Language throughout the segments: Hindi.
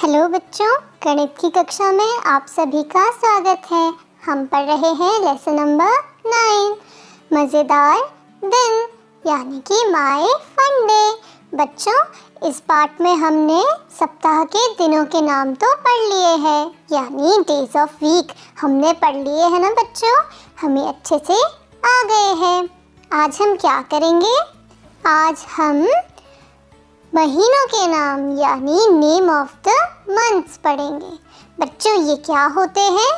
हेलो बच्चों, गणित की कक्षा में आप सभी का स्वागत है। हम पढ़ रहे हैं लेसन नंबर 9 मज़ेदार दिन यानी कि माय फन डे। बच्चों, इस पार्ट में हमने सप्ताह के दिनों के नाम तो पढ़ लिए हैं, यानी डेज ऑफ वीक हमने पढ़ लिए हैं ना बच्चों। हमें अच्छे से आ गए हैं। आज हम क्या करेंगे? आज हम महीनों के नाम यानी नेम ऑफ द मंथ्स पढ़ेंगे। बच्चों, ये क्या होते हैं?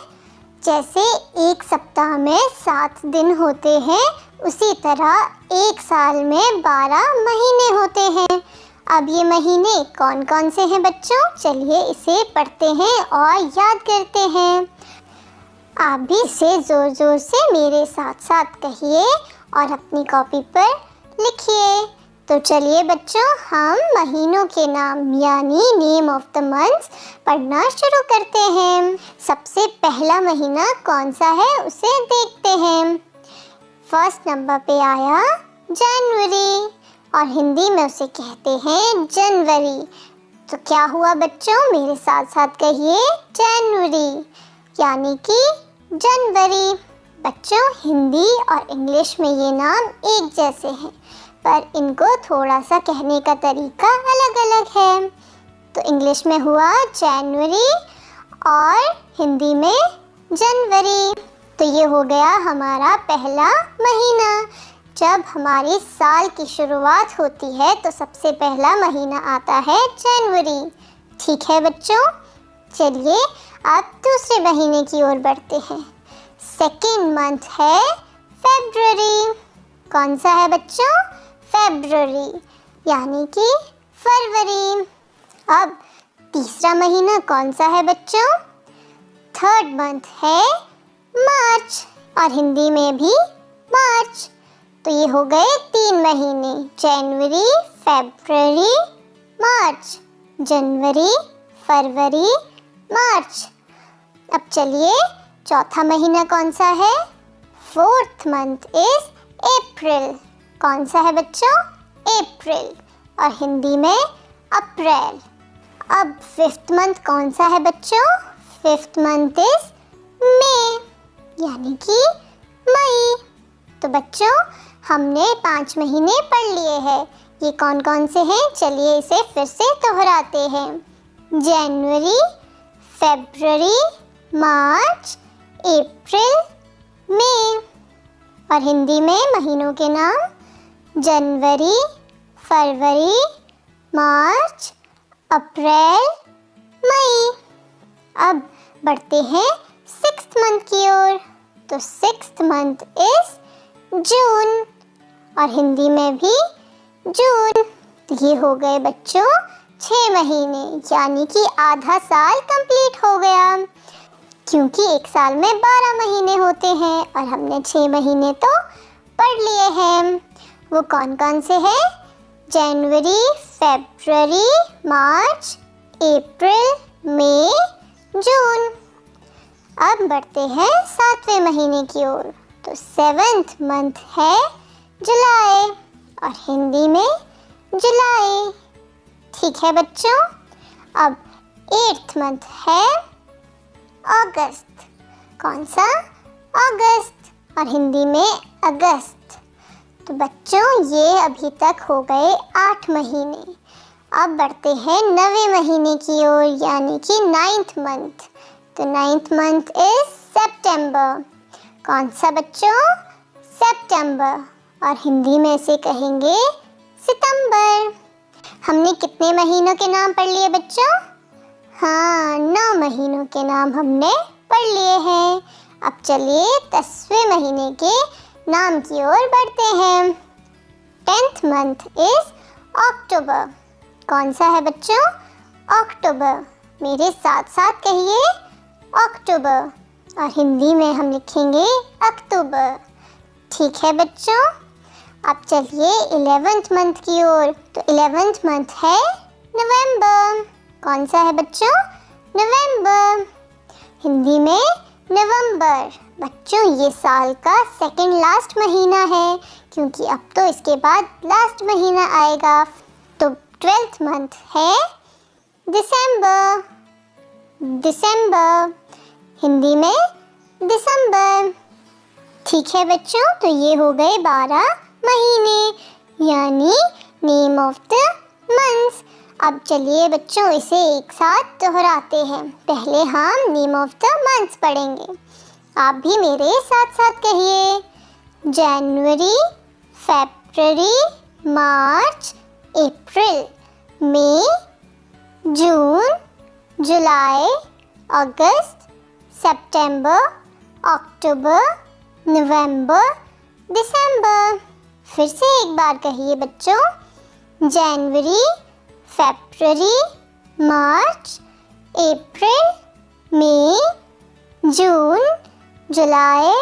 जैसे एक सप्ताह में 7 दिन होते हैं, उसी तरह एक साल में 12 महीने होते हैं। अब ये महीने कौन कौन से हैं बच्चों? चलिए इसे पढ़ते हैं और याद करते हैं। आप भी इसे ज़ोर ज़ोर से मेरे साथ साथ कहिए और अपनी कॉपी पर लिखिए। तो चलिए बच्चों, हम महीनों के नाम यानी नेम ऑफ द मंथ्स पढ़ना शुरू करते हैं। सबसे पहला महीना कौन सा है उसे देखते हैं। फर्स्ट नंबर पे आया जनवरी, और हिंदी में उसे कहते हैं जनवरी। तो क्या हुआ बच्चों? मेरे साथ साथ कहिए जनवरी यानी कि जनवरी। बच्चों, हिंदी और इंग्लिश में ये नाम एक जैसे हैं, पर इनको थोड़ा सा कहने का तरीका अलग अलग है। तो इंग्लिश में हुआ जनवरी और हिंदी में जनवरी। तो ये हो गया हमारा पहला महीना। जब हमारी साल की शुरुआत होती है तो सबसे पहला महीना आता है जनवरी। ठीक है बच्चों, चलिए अब दूसरे महीने की ओर बढ़ते हैं। सेकेंड मंथ है फरवरी। कौन सा है बच्चों? फरवरी यानी कि फरवरी। अब तीसरा महीना कौन सा है बच्चों? थर्ड मंथ है मार्च, और हिंदी में भी मार्च। तो ये हो गए 3 महीने, जनवरी, फरवरी, मार्च। जनवरी, फरवरी, मार्च। अब चलिए चौथा महीना कौन सा है? फोर्थ मंथ इज अप्रैल। कौन सा है बच्चों? अप्रैल, और हिंदी में अप्रैल। अब फिफ्थ मंथ कौन सा है बच्चों? फिफ्थ मंथ इज मई यानी कि मई। तो बच्चों, हमने 5 महीने पढ़ लिए हैं। ये कौन कौन से हैं? चलिए इसे फिर से दोहराते हैं। जनवरी, फरवरी, मार्च, अप्रैल, मई। और हिंदी में महीनों के नाम जनवरी, फरवरी, मार्च, अप्रैल, मई। अब बढ़ते हैं सिक्स्थ मंथ की ओर। तो सिक्स्थ मंथ इज जून, और हिंदी में भी जून। तो ये हो गए बच्चों 6 महीने, यानी कि आधा साल कंप्लीट हो गया, क्योंकि एक साल में 12 महीने होते हैं और हमने 6 महीने तो पढ़ लिए हैं। वो कौन कौन से हैं? जनवरी, फरवरी, मार्च, अप्रैल, मई, जून। अब बढ़ते हैं 7वें महीने की ओर। तो 7th मंथ है जुलाई, और हिंदी में जुलाई। ठीक है बच्चों। अब 8th मंथ है अगस्त। कौन सा? अगस्त, और हिंदी में अगस्त। तो बच्चों, ये अभी तक हो गए 8 महीने। अब बढ़ते हैं 9वें महीने की ओर, यानी कि 9th मंथ। तो 9th मंथ इज सितंबर। कौन सा बच्चों? सितंबर, और हिंदी में इसे कहेंगे सितंबर। हमने कितने महीनों के नाम पढ़ लिए बच्चों? हाँ, 9 महीनों के नाम हमने पढ़ लिए हैं। अब चलिए 10वें महीने के नाम की ओर बढ़ते हैं। 10th मंथ इज अक्टूबर। कौन सा है बच्चों? अक्टूबर। मेरे साथ साथ कहिए अक्टूबर, और हिंदी में हम लिखेंगे अक्टूबर। ठीक है बच्चों। अब चलिए 11th मंथ की ओर। तो 11th मंथ है नवंबर। कौन सा है बच्चों? नवंबर, हिंदी में नवंबर। बच्चों, ये साल का सेकंड लास्ट महीना है, क्योंकि अब तो इसके बाद लास्ट महीना आएगा। तो 12th मंथ है दिसंबर, दिसंबर, हिंदी में दिसंबर। ठीक है बच्चों, तो ये हो गए 12 महीने यानी नेम ऑफ द मंथ्स। अब चलिए बच्चों इसे एक साथ दोहराते हैं। पहले हम नेम ऑफ द मंथ्स पढ़ेंगे। आप भी मेरे साथ साथ कहिए। जनवरी, फरवरी, मार्च, अप्रैल, मई, जून, जुलाई, अगस्त, सितंबर, अक्टूबर, नवंबर, दिसंबर। फिर से एक बार कहिए बच्चों। जनवरी, फरवरी, मार्च, अप्रैल, मई, जून, जुलाई,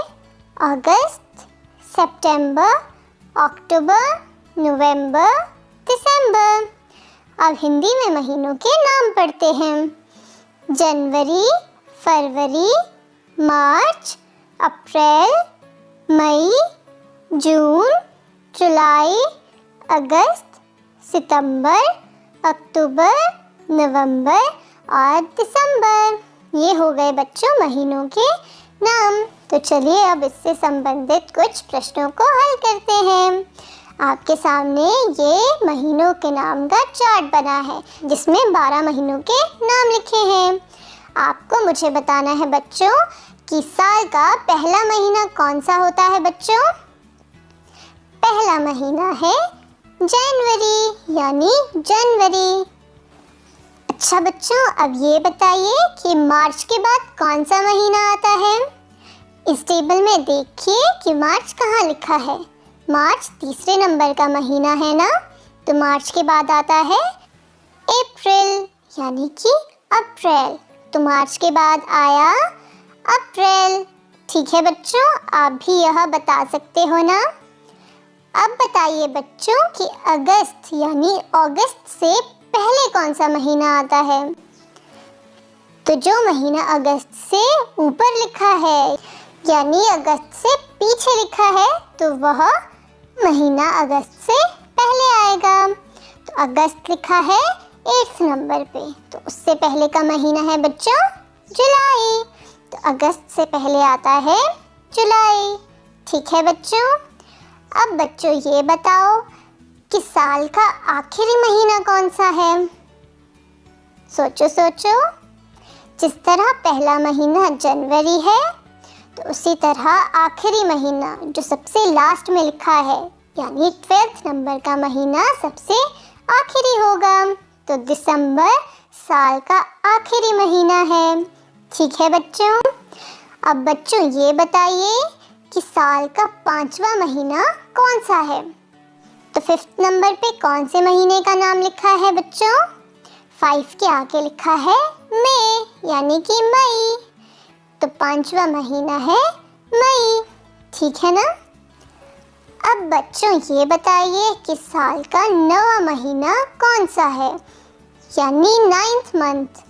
अगस्त, सितंबर, अक्टूबर, नवंबर, दिसंबर। अब हिंदी में महीनों के नाम पढ़ते हैं। जनवरी, फरवरी, मार्च, अप्रैल, मई, जून, जुलाई, अगस्त, सितंबर, अक्टूबर, नवंबर और दिसंबर। ये हो गए बच्चों महीनों के नाम। तो चलिए अब इससे संबंधित कुछ प्रश्नों को हल करते हैं। आपके सामने ये महीनों के नाम का चार्ट बना है जिसमें 12 महीनों के नाम लिखे हैं। आपको मुझे बताना है बच्चों कि साल का पहला महीना कौन सा होता है बच्चों? पहला महीना है जनवरी यानी जनवरी। अच्छा बच्चों, अब ये बताइए कि मार्च के बाद कौन सा महीना आता है? इस टेबल में देखिए कि मार्च कहाँ लिखा है। मार्च तीसरे नंबर का महीना है ना, तो मार्च के बाद आता है अप्रैल यानी कि अप्रैल। तो मार्च के बाद आया अप्रैल। ठीक है बच्चों, आप भी यह बता सकते हो ना। अब बताइए बच्चों कि अगस्त यानी अगस्त से पहले कौन सा महीना आता है? तो जो महीना अगस्त से ऊपर लिखा है यानी अगस्त से पीछे लिखा है तो वह महीना अगस्त से पहले आएगा। तो अगस्त लिखा है 8th नंबर पे, तो उससे पहले का महीना है बच्चों जुलाई। तो अगस्त से पहले आता है जुलाई। ठीक है बच्चों, अब बच्चों ये बताओ कि साल का आखिरी महीना कौन सा है? सोचो सोचो। जिस तरह पहला महीना जनवरी है तो उसी तरह आखिरी महीना जो सबसे लास्ट में लिखा है यानी 12th नंबर का महीना सबसे आखिरी होगा। तो दिसंबर साल का आखिरी महीना है। ठीक है बच्चों, अब बच्चों ये बताइए कि साल का 5वां महीना कौन सा है? तो 5th नंबर पे कौन से महीने का नाम लिखा है बच्चों? 5 के आगे लिखा है मई यानी कि मई। तो 5वां महीना है मई। ठीक है ना। अब बच्चों ये बताइए कि साल का 9वां महीना कौन सा है यानी 9th मंथ।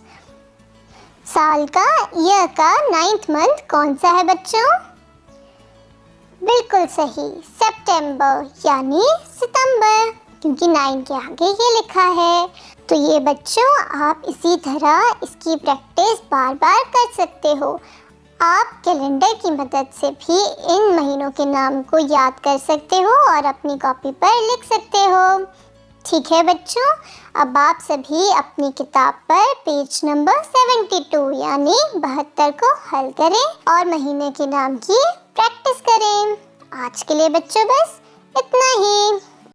साल का ईयर का 9th मंथ कौन सा है बच्चों? बिल्कुल सही, सितंबर यानी सितंबर, क्योंकि 9 के आगे ये लिखा है। तो ये बच्चों आप इसी तरह इसकी प्रैक्टिस बार बार कर सकते हो। आप कैलेंडर की मदद से भी इन महीनों के नाम को याद कर सकते हो और अपनी कॉपी पर लिख सकते हो। ठीक है बच्चों, अब आप सभी अपनी किताब पर पेज नंबर 72 यानी 72 को हल करें और महीने के नाम की प्रैक्टिस करें। आज के लिए बच्चों बस इतना ही।